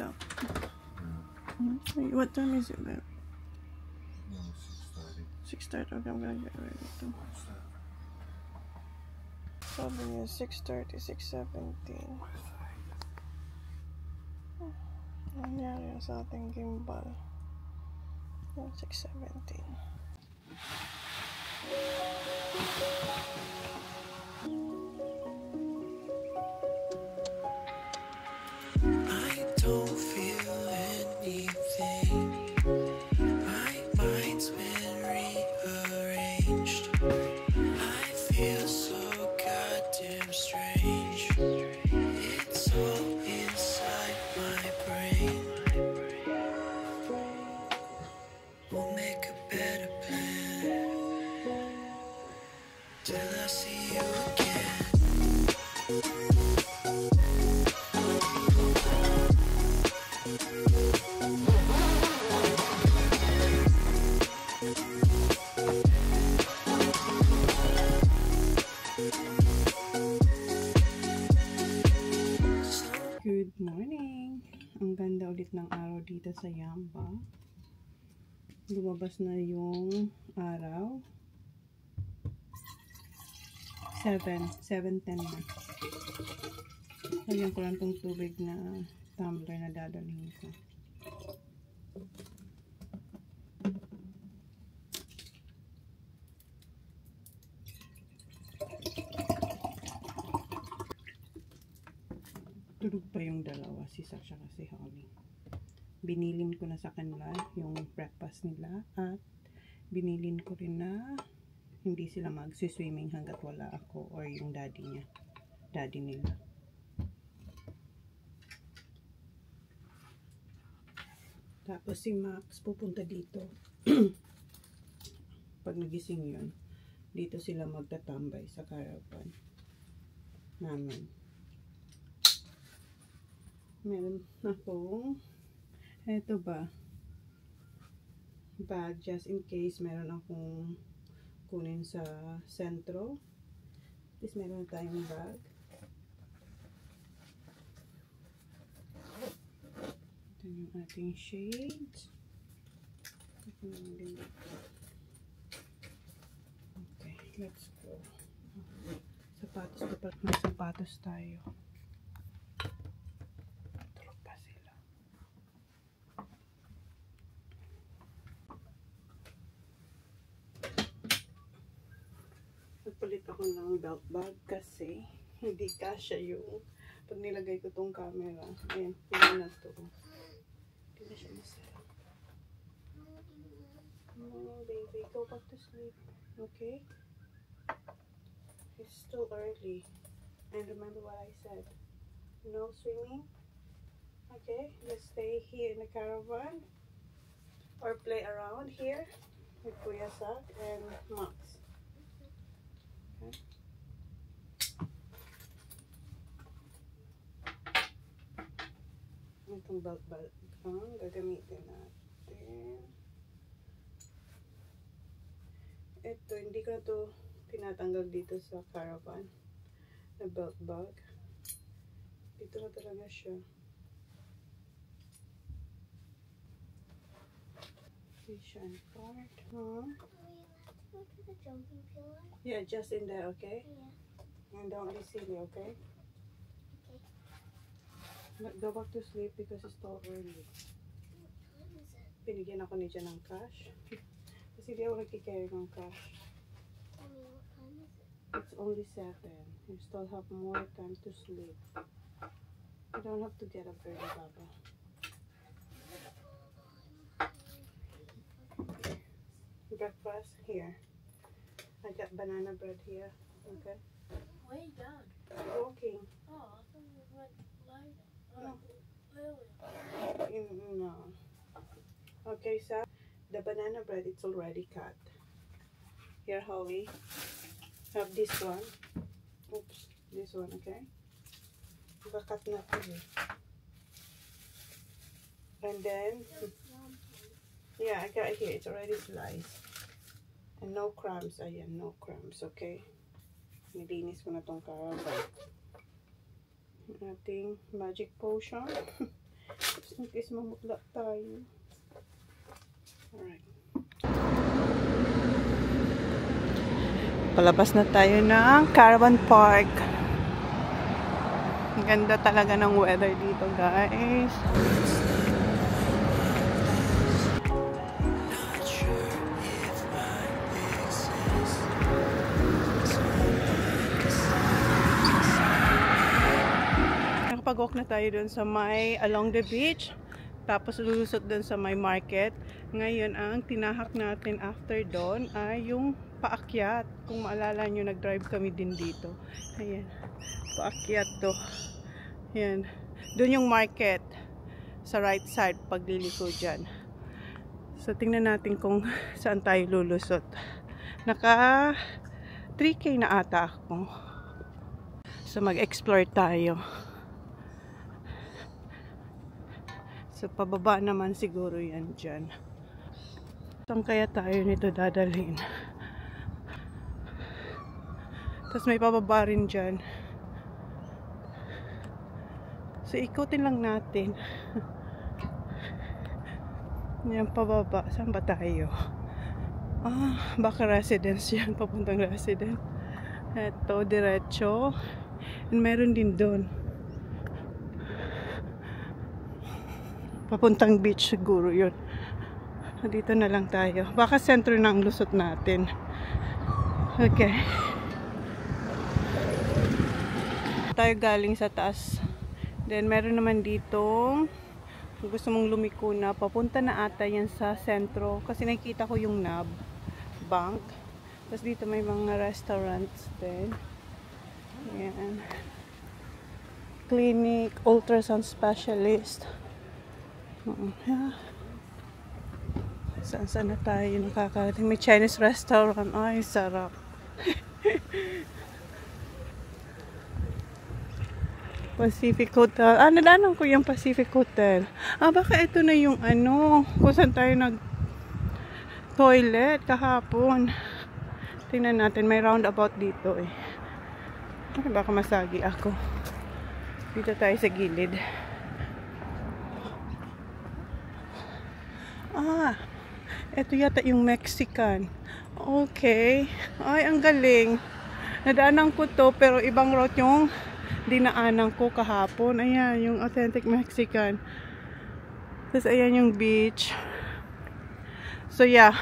sila. What time is it, babe? 6:30. 6:30. Okay, I'm gonna get ready too. Sabi niya 6:30, 6:17. Nangyari sa ating gimbal. 6:17. Good morning! Ang ganda ulit ng araw dito sa Yamba. Lumabas na yung araw. 7:10 na. Lagyan ko lang tong tubig na tumbler na dadalhin ko. Tulog pa yung dalawa, si Sasha kasi Holly. Binilin ko na sa kanila yung breakfast nila at binilin ko rin na hindi sila mag-swimming hanggat wala ako or yung daddy nila. Tapos si Max pupunta dito. Pag nagising yun, dito sila magtatambay sa caravan namin. Meron akong eto bag just in case meron akong kunin sa sentro. At least meron tayong bag. Ito yung ating shades. Okay, let's go. Sapatos, dapat may sapatos tayo. Nagpalit ako ng belt bag kasi hindi kasya yung pag nilagay ko tong camera. Ayan, pila na to. Hindi na siya masaya. Morning, baby. Go back to sleep. Okay? It's still early. And remember what I said. No swimming. Okay? Let's stay here in the caravan. Or play around here with Kuya Sak and Max. Okay. Itong belt ang gagamitin natin. Ito, hindi ko na to tinatanggal dito sa caravan na belt bag. Dito na talaga siya. Vision part, huh? Go to the jumping pillar? Yeah, just in there, okay? Yeah. And don't be silly, okay? Okay. But go back to sleep because it's still early. What time is it? Binigyan ako ni Jan ng cash. Kasi di ako nagkicarry ng cash. I mean, what time is it? It's only 7. You still have more time to sleep. You don't have to get up early, Papa. Breakfast here. I got banana bread here. Okay. Way down. Walking. Oh, I thought you went lighter. No. Earlier. No. Okay, so the banana bread it's already cut. Here, Holly. Have this one. Oops, this one. Okay. Cut na to eh. And then, yeah, I got it here. It's already sliced. And no crumbs. Ayan, no crumbs. Okay. Nilinis ko na tong caravan. Ating magic potion. In case mamutla tayo. Alright. Palabas na tayo ng Caravan Park. Ang ganda talaga ng weather dito, guys. Nakapag-walk na tayo dun sa may along the beach. Tapos lulusot dun sa may market. Ngayon, ang tinahak natin after doon ay yung paakyat. Kung maalala nyo, nag-drive kami din dito. Ayan. Paakyat to. Ayan. Doon yung market. Sa right side, pagliliko dyan. So, tingnan natin kung saan tayo lulusot. Naka 3K na ata ako. So, mag-explore tayo. So, pababa naman siguro yan dyan. Saan kaya tayo nito dadalhin? Tapos may pababa rin dyan. So, ikutin lang natin. Yan, pababa. Saan ba tayo? Ah, baka residence yan. Papuntang residence. Ito, diretso. And meron din doon. Papuntang beach siguro yun. Dito na lang tayo. Baka sentro na ang lusot natin. Okay. Tayo galing sa taas. Then meron naman ditong kung gusto mong lumiko na, papunta na ata yan sa sentro. Kasi nakikita ko yung NAB Bank. Tapos dito may mga restaurants din. Ayan. Clinic, ultrasound specialist. Yeah. Saan na tayo nakakarating? May Chinese restaurant. Ay, sarap. Pacific Hotel. Ah, nadaanan ko yung Pacific Hotel. Ah, baka ito na yung ano, kung saan tayo nag-toilet kahapon. Tingnan natin, may roundabout dito eh. Ay, baka masagi ako. Dito tayo sa gilid. Ah, ito yata yung Mexican. Okay. Ay, ang galing. Nadaanan ko to, pero ibang route yung dinaanan ko kahapon. Ayan, yung authentic Mexican. Tapos, ayan yung beach. So, yeah.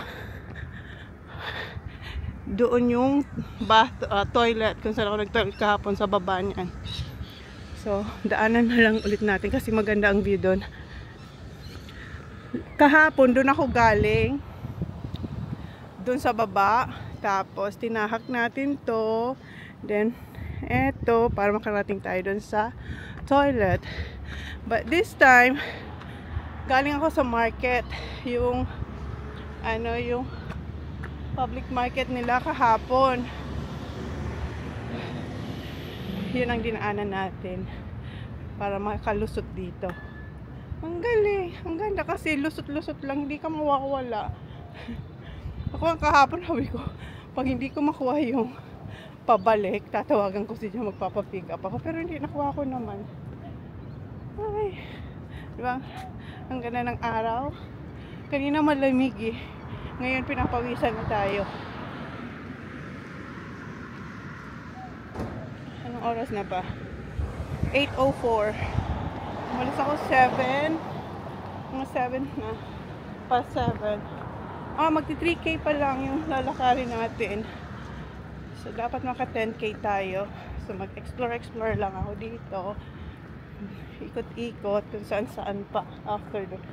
Doon yung bath, toilet. Kung saan ako nag-toilet kahapon sa baba niyan. So, daanan na lang ulit natin kasi maganda ang view doon. Kahapon, doon ako galing. Doon sa baba. Tapos, tinahak natin to. Then, eto, para makarating tayo doon sa toilet. But this time, galing ako sa market. Yung, ano, yung public market nila kahapon. Yun ang dinaanan natin. Para makalusot dito. Ang galing. Ang ganda kasi lusot-lusot lang. Hindi ka mawawala. Ako ang kahapon, sabi ko, pag hindi ko makuha yung pabalik, tatawagan ko siya magpapapick up ako. Pero hindi, nakuha ko naman. Ay. Diba? Ang ganda ng araw. Kanina malamig eh. Ngayon pinapawisan na tayo. Anong oras na ba? 8:04. Umalis ako 7. Mga 7 na. Past 7. Ah, magti 3K pa lang yung lalakarin natin. So, dapat maka 10K tayo. So, mag-explore lang ako dito. Ikot-ikot kung saan-saan pa after doon.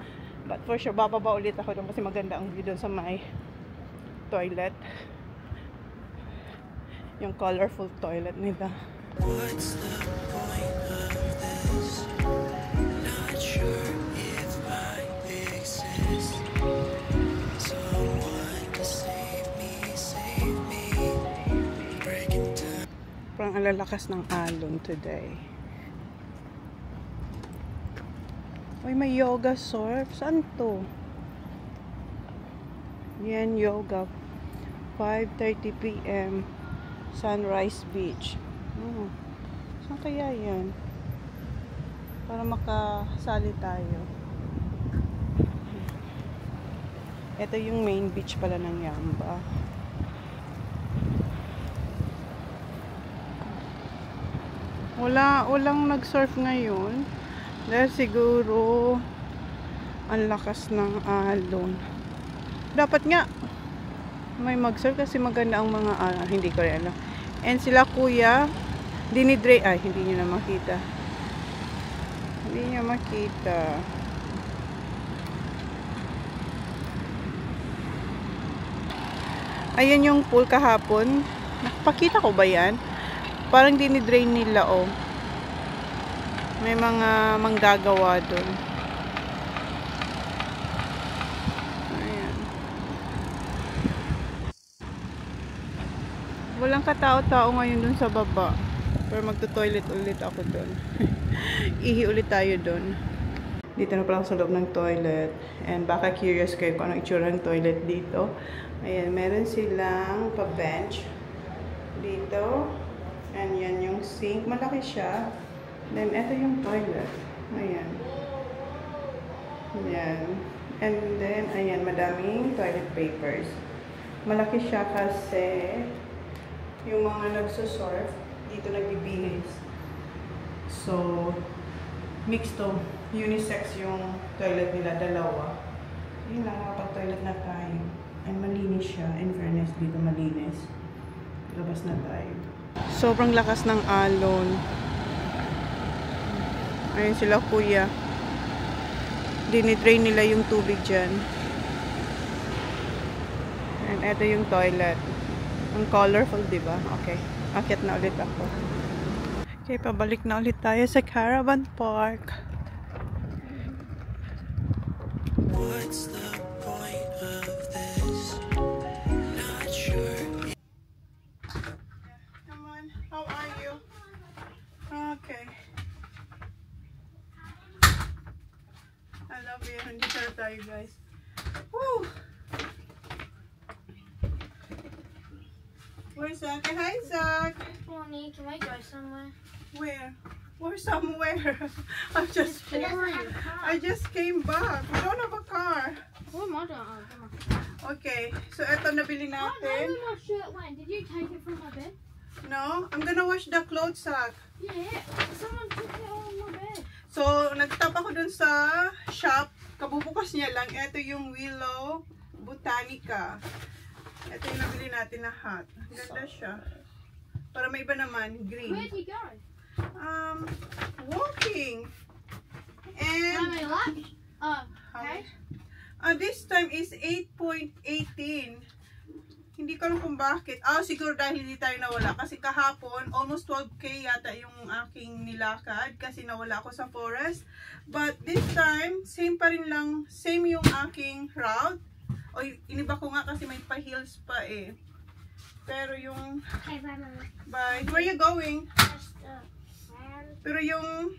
But for sure, bababa ulit ako doon kasi maganda ang view doon sa may toilet. Yung colorful toilet nila. What's the point of this? Not sure if I exist. Someone to save me. Breaking down. Parang alalakas ng alon today. Uy, may yoga surf. Saan to? Yan, yoga. 5:30 PM. Sunrise Beach. Saan kaya yan? Para makasali tayo. Ito yung main beach pala ng Yamba. Walang nag-surf ngayon. Dahil siguro ang lakas ng alon. Dapat nga may mag-surf kasi maganda ang mga hindi ko rin alam. And sila kuya, dinidre, ay hindi nyo na makita. Hindi nyo makita. Ayan yung pool kahapon. Nakapakita ko ba yan? Parang dinidrain nila, oh. May mga manggagawa doon. Ayan. Walang katao-tao ngayon doon sa baba. Pero magto-toilet ulit ako doon. Ihi ulit tayo doon. Dito na pala sa loob ng toilet. And baka curious kayo kung anong itsura ng toilet dito. Ayan, meron silang pa-bench dito. And yan yung sink. Malaki siya. Then, ito yung toilet. Ayan. Ayan. And then, ayan, madaming toilet papers. Malaki siya kasi yung mga nagsusurf, dito nagbibihis. So, mixed to. Unisex yung toilet nila, dalawa. Yun lang, nakapag-toilet na tayo. And malinis siya. In fairness, dito malinis. Labas na tayo. Sobrang lakas ng alon. Ayun sila kuya. Dinidrain nila yung tubig dyan. And ito yung toilet. Ang colorful, diba? Okay. Akyat na ulit ako. Okay, pabalik na ulit tayo sa Caravan Park. What's the point of this? Not sure. Come on, how are you? Okay. I love you. Nandito na tayo, guys. Woo! Where's Zach? Hi, Zach. Bonnie, can I go somewhere? Where? We're somewhere. I just came back. We don't have a car. Oh, my God. Okay, so eto nabili I natin. know where my shirt went. Did you take it from my bed? No, I'm gonna wash the clothes, Zach. Yeah, someone took it out of my bed. So, nagtap ako dun sa shop. Kabubukas niya lang. Ito yung Willow Botanica. Ito yung nabili natin na hat. Ganda siya. Para may iba naman, green. Where'd he go? Walking. How And many laps? Oh, okay. this time is 8.18. Hindi ko alam kung bakit. Siguro dahil hindi tayo nawala. Kasi kahapon, almost 12K yata yung aking nilakad. Kasi nawala ako sa forest. But this time, same pa rin lang. Same yung aking route. O, iniba ko nga kasi may pa-hills pa eh. Pero yung... Okay, bye, Mama. Bye. Where are you going? Just, Pero yung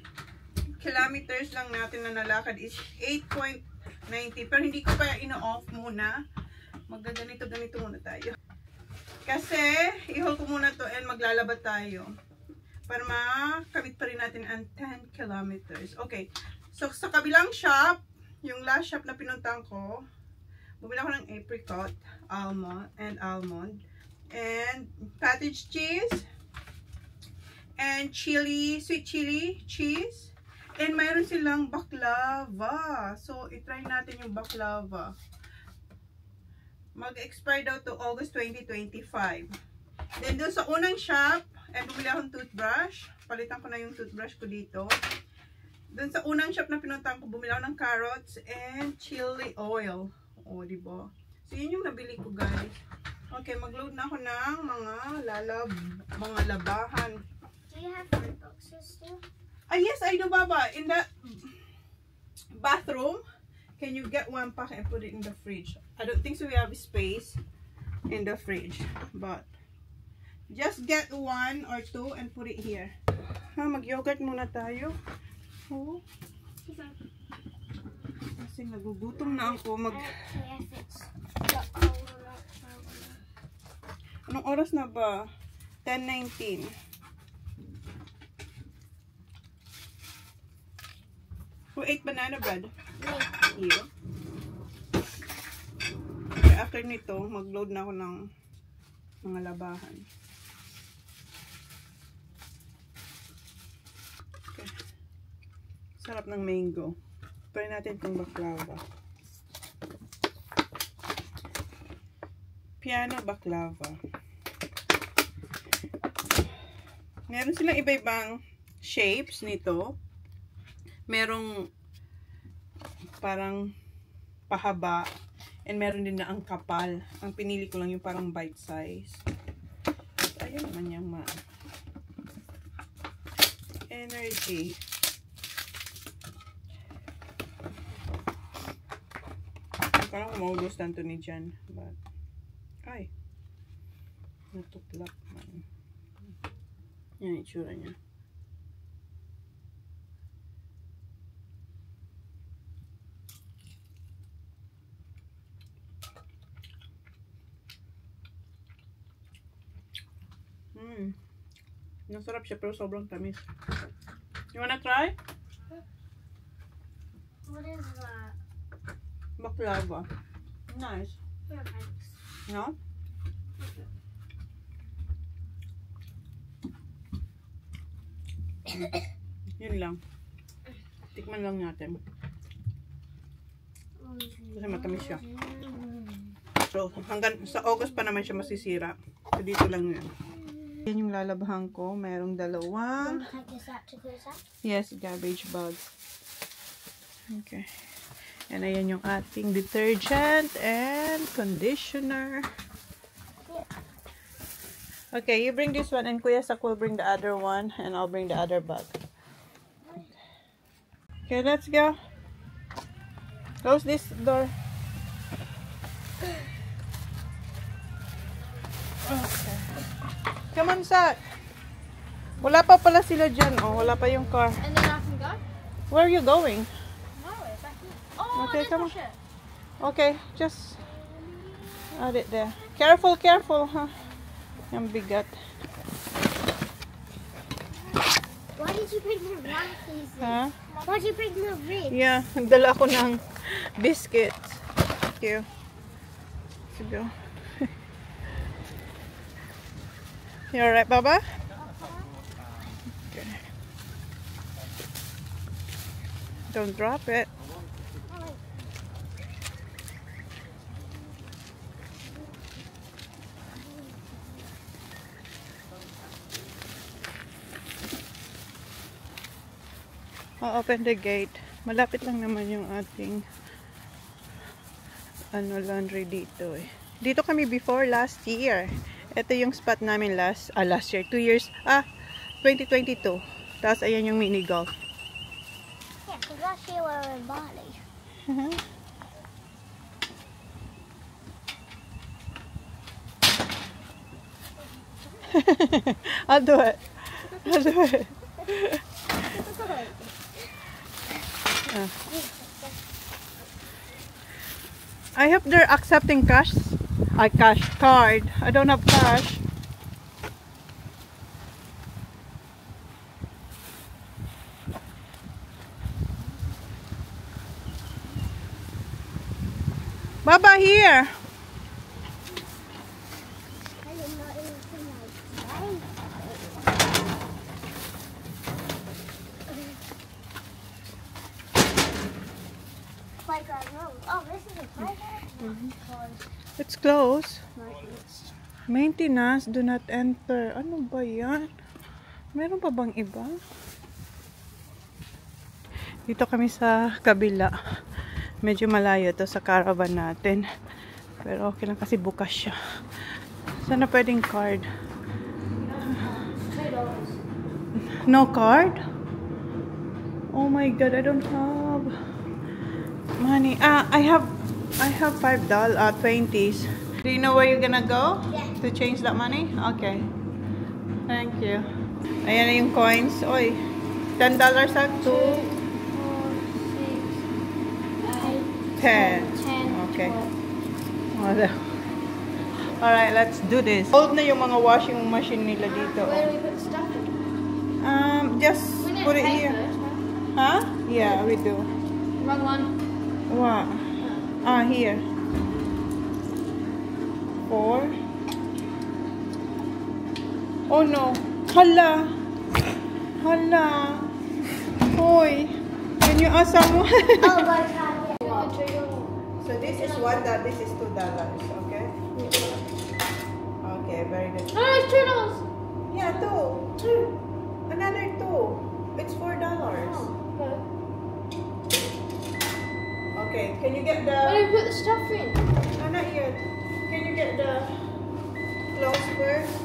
kilometers lang natin na nalakad is 8.90. Pero hindi ko pa ino-off muna. Magganito muna tayo. Kasi, i-hold ko muna to and maglalaba tayo. Para makamit pa rin natin ang 10 kilometers. Okay. So, sa kabilang shop, yung last shop na pinuntahan ko, bumili ako ng apricot, almond, and cottage cheese, and chili, sweet chili cheese, and mayroon silang baklava. So, itry natin yung baklava. Mag-expire daw to August 2025. Then, doon sa unang shop, bumili akong toothbrush. Palitan ko na yung toothbrush ko dito. Doon sa unang shop na pinuntahan ko, bumili ako ng carrots and chili oil. O, diba? So, yun yung nabili ko, guys. Okay, mag-load na ako ng mga labahan. do you have food boxes still? Yes, I do, Baba. In the bathroom, can you get one pack and put it in the fridge? I don't think so we have space in the fridge. But, just get one or two and put it here. Mag-yogurt muna tayo. Oh. Kasi nagugutom na ako. Anong oras na ba? 10:19. Who ate banana bread? Yeah. You. after nito, mag-load na ako ng mga labahan. Okay. Sarap ng mango. Try natin itong baklava. Piano baklava. Meron silang iba-ibang shapes nito. Merong parang pahaba. And meron din na ang kapal. Ang pinili ko lang yung parang bite size. At ayun naman yung energy. Parang maubos lang to ni Jan. But, ay. Natuklap man. Yan yung itsura niya. Nasarap siya pero sobrang tamis. You wanna try? What is that? Baklava. Nice. Yeah, thanks. No? Yun lang. Tikman lang natin. Kasi matamis siya. So, hanggang sa August pa naman siya masisira. So, dito lang yan. Yan yung lalabahan ko. Mayroong dalawang. Yes, garbage bag. Okay. And ayan yung ating detergent and conditioner. Okay, you bring this one and Kuya Sak will bring the other one and I'll bring the other bag. Okay, let's go. Close this door. Okay. Come on, Sak. Wala pa pala sila dyan. Oh, wala pa yung car. And then I can go? Where are you going? Nowhere. Back in. Oh, Okay, let's come on. wash it. Okay, just add it there. Careful, careful, huh? Yung bigat. Why did you bring the Rockies? Huh? Why did you bring the ribs? Yeah, nagdala ako ng biscuits. Thank you. Let's go. You alright, Baba? Okay. Don't drop it. I'll open the gate. Malapit lang naman yung ating laundry dito eh. Dito kami before last year. Ito yung spot namin last year, 2 years, 2022. Tapos ayan yung mini golf. Yeah, because last year we were in Bali. I'll do it. I'll do it. I hope they're accepting cash. Cash card. I don't have cash. Baba here. Playground road. Oh, this is a playground? It's closed. Maintenance, do not enter. Ano ba yan? Meron pa bang iba? Dito kami sa kabila. Medyo malayo to sa caravan natin. Pero okay lang kasi bukas siya. Sana pwedeng card? No card? Oh my god, I don't have money. I have $5, 20s. Do you know where you're gonna go? Yeah. To change that money? Okay. Thank you. Ayan na yung coins. Oy. $10 sa 2. 10. 10. Okay. Alright, let's do this. Old na yung mga washing machine nila dito. Where do we put the stuff in? Just put it here. Huh? Yeah, we do. Wrong one. What? Here. Oh no. Hala. Hala. Hoy. Can you ask someone? Oh, but So this is $1, this is $2, okay? Okay, very good. no, it's $2. Yeah, two. Another two. It's $4. Okay, can you get Where do the... you put the stuff in? No, not yet. Can you get the clothes first?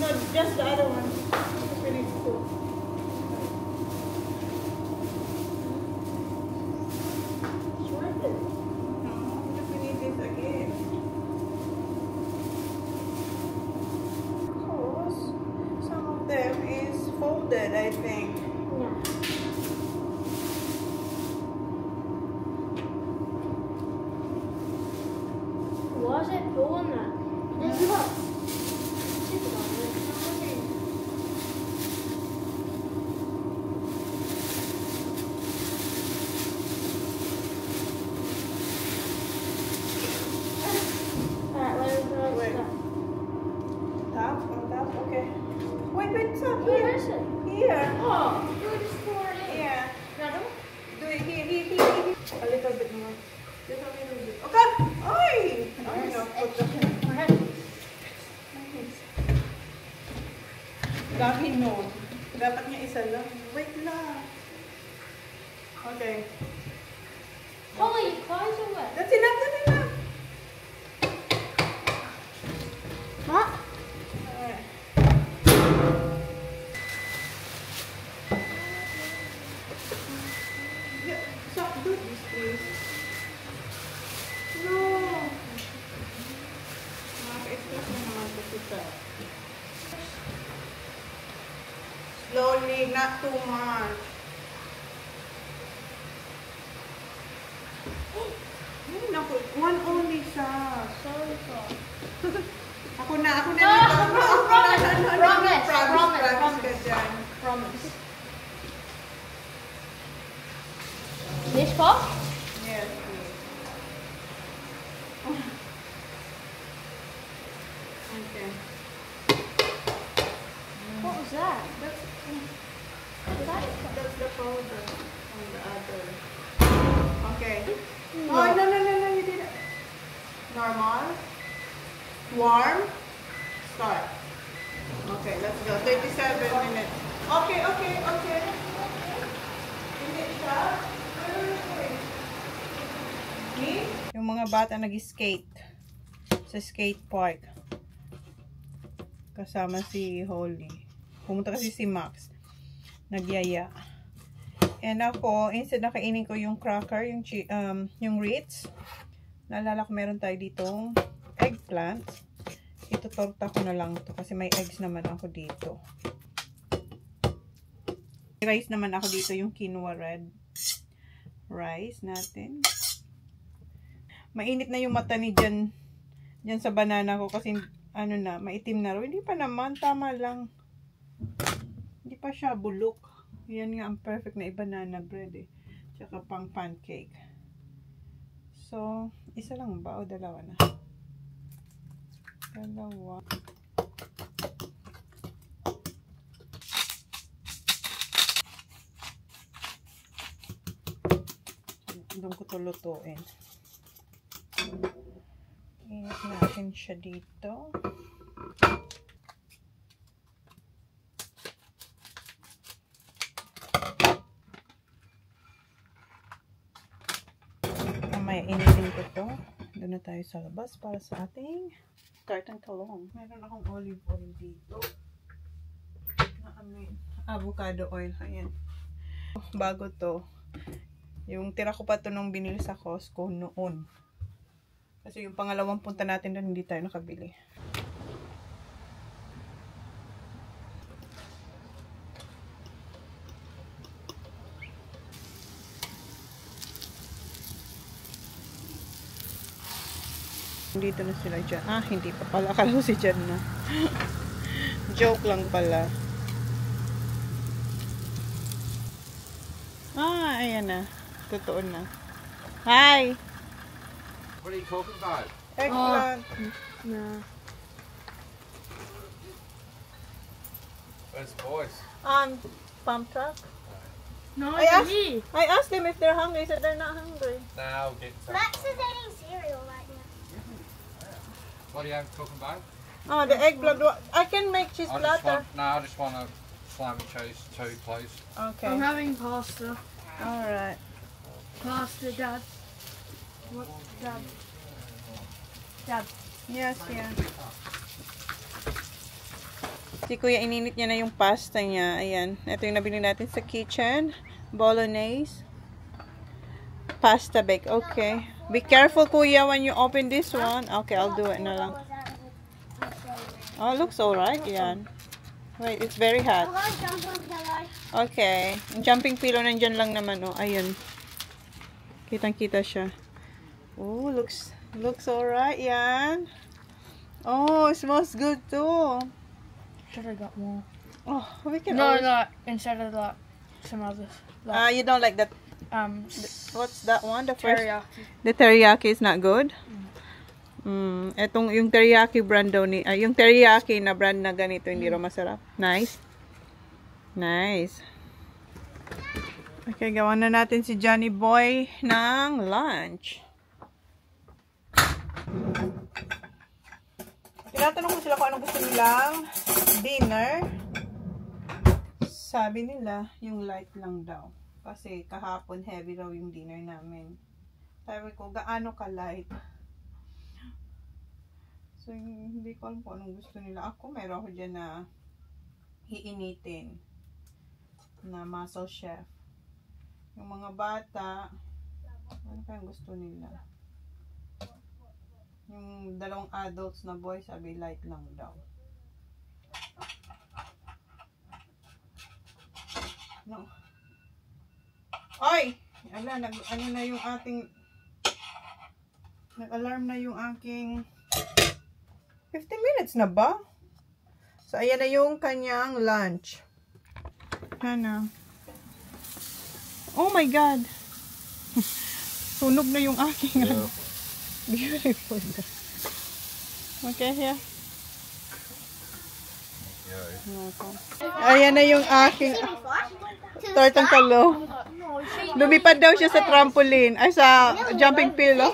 No, just the other one. Because we need two. It's worth it. No, because we need this again. Because some of them is folded, I think. No. Why is it pulling that? There's look. Zip it on it. Alright, let me put all the Wait. stuff. Top, on top, okay. Wait, stop. Where is it? Here. Oh, you just pour it in. Yeah. No, don't. Do it here. A little bit more. Just a little bit. Okay. Oy! Ay, no, put the... Dami nun. Dapat niya isa lang. Wait lang. Okay. Holly, your clothes are wet. That's enough. What? Alright. Yeah, stop, do this, please. No. Maka-express na naman ito kita. Slowly, not too much. Ay, naku, one only siya. Sorry, Paul. Ako na dito. Promise ka dyan. Promise. This Paul? Yes, please. Okay. What was that? That's the powder on the other. Okay. Oh, no, you did it. Normal. Warm. Start. Okay, let's go. 37 minutes. Okay. Hindi siya. Yung mga bata nag-skate sa skate park. Kasama si Holly. Pumunta kasi si Max. Nagyaya. And ako, instead na kainin ko yung cracker, yung Ritz. Naalala ko meron tayo ditong eggplant. Itutorta ko na lang to kasi may eggs naman ako dito. Rice naman ako dito, yung quinoa red rice natin. Mainit na yung mata ni dyan sa banana ko kasi ano na, maitim na rin. Hindi pa naman, tama lang. Hindi pa siya bulok. Yan nga ang perfect na banana bread eh. Tsaka pang pancake. So, isa lang ba o dalawa na? Dalawa. Doon ko ito lutuin. Init natin siya dito. Mamaya initin ko ito. Doon na tayo sa labas para sa ating tartang talong. Meron akong olive oil dito. Avocado oil. Ayan. Bago to. Yung tira ko pa ito nung binili sa Costco noon. Kasi yung pangalawang punta natin doon, hindi tayo nakabili. Dito na sila dyan. Ah, hindi pa pala. Akala ko si dyan na. Joke lang pala. Ah, ayan na. Totoo na. Hi! What are you talking about? Eggplant. No. Where's the boys? Pump truck. No, I it's asked, here. I asked them if they're hungry. They said they're not hungry. Now get some. Max is eating cereal right now. What are you cooking, babe? Oh, the egg blood. I can make cheese platter. I just want a salami cheese too, please. Okay. I'm having pasta. Alright. Pasta, Dad. What, Dad? Dad. Yes, yeah. Si Kuya, ininit niya na yung pasta niya. Ayan. Ito yung nabili natin sa kitchen. Bolognese. Pasta bake. Okay. Be careful, Kuya, when you open this one. Okay, I'll do it na lang. Oh, looks alright. Yan. Wait, it's very hot. Okay. Yung jumping pillow nandyan lang naman. Oh, ayun. Kitang-kita siya. Oh, looks alright. Yan. Oh, it smells good too. Should have got more. Oh, we can No, always... no, instead of that, some others. Like, you don't like that. What's that one? The first. teriyaki. The teriyaki is not good. Etong yung teriyaki brand daw ni, yung teriyaki na brand na ganito hindi raw masarap. Nice. Nice. Okay, gawa na natin si Johnny Boy ng lunch. Tinatanong ko sila kung anong gusto nilang dinner. Sabi nila, yung light lang daw. Kasi kahapon heavy raw yung dinner namin. Sabi ko, gaano ka light? So, hindi ko alam kung anong gusto nila. Ako, meron ako dyan na hiinitin na muscle chef. Yung mga bata, ano kayang gusto nila? Yung dalawang adults na boy, sabi light lang daw. No. Oy! Ala, ano na yung ating nag-alarm na yung aking 15 minutes na ba? So, ayan na yung kanyang lunch. Ano? Oh my God! Sunog na yung aking ano. Beautiful. Okay, here. Ayan na yung aking tortang talo. Lumipad daw siya sa trampoline. Ay, sa jumping pillow.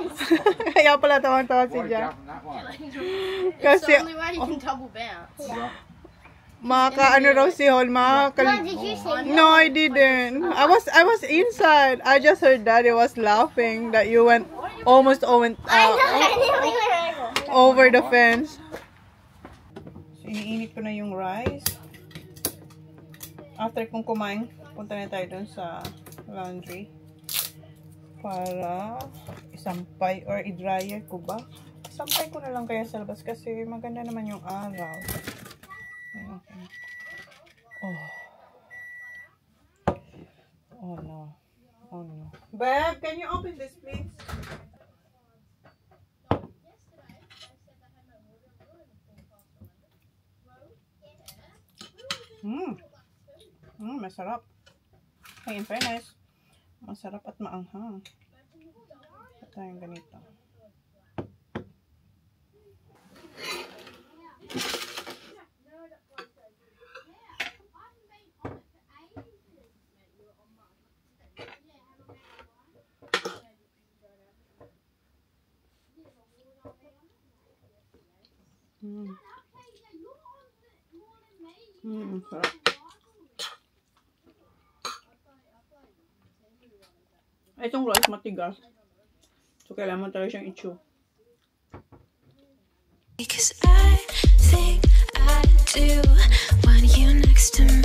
Kaya pala tawang-tawa si Jack. Kasi, ano raw si Hol, No, I didn't. I was inside. I just heard Daddy was laughing that you almost went over the fence. So, iniinit ko na yung rice. After kong kumain, punta na tayo dun sa laundry para isampay or i-dryer ko ba? Isampay ko na lang kaya sa labas kasi maganda naman yung araw. Okay. Oh no. Oh no. Babe, can you open this please? Masarap. Ay, in fairness, masarap at maanghang. Ito yung ganito. Sarap. Itong rice matigas. So, kailangan talaga siyang i-chew. Because I think I do want you next to me.